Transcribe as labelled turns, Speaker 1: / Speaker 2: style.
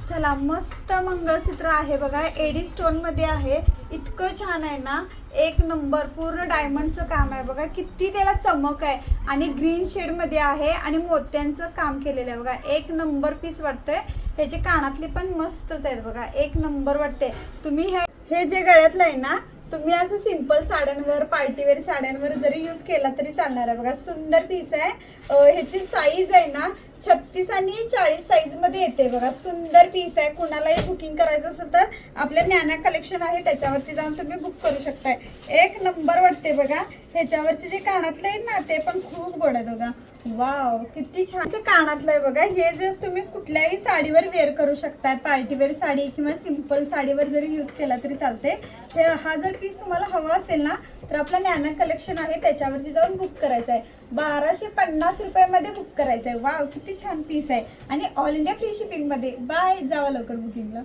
Speaker 1: चला मस्त मंगळसूत्र आहे बघा, एडी स्टोन मध्ये आहे. इतकं छान आहे ना, एक नंबर. पूर्ण डायमंडचं काम आहे बघा, किती त्याला चमक आहे. आणि ग्रीन शेड मध्ये आहे आणि मोत्यांचं काम केलेलं आहे बघा. एक नंबर पीस वाटतंय. ह्याचे कानातले पण मस्तच आहेत बघा, एक नंबर वाटते. तुम्ही हे जे गळ्यातलं आहे ना, तुम्ही असं सिंपल साड्यांवर, पार्टीवेअर साड्यांवर जरी यूज केला तरी चालणार आहे बघा. सुंदर पीस आहे. ह्याची साईज आहे ना 36 आणि 40 साईज मध्ये येते बघा. सुंदर पीस आहे. कुणालाही बुकिंग करायचं असेल तर आपल्या ज्ञाना कलेक्शन आहे त्याच्यावरती जाऊन तुम्ही बुक करू शकताय. एक नंबर वाटते बघा. ह्याच्यावरचे जे कानातले आहेत ना ते पण खूप गोड आहेत बघा. वाव, किती छान कानातलं आहे बघा. हे जर तुम्ही कुठल्याही साडीवर वेअर करू शकताय, पार्टीवेअर साडी किंवा सिंपल साडीवर जरी यूज केला तरी चालते. हा जर पीस तुम्हाला हवा असेल ना तर आपला ज्ञाना कलेक्शन आहे त्याच्यावरती जाऊन बुक करायचं आहे. 1250 रुपयामध्ये बुक करायचं आहे. वाव, किती छान पीस आहे. आणि ऑल इंडिया फ्री शिपिंग मध्ये. बाय, जावा लवकर बुकिंगला.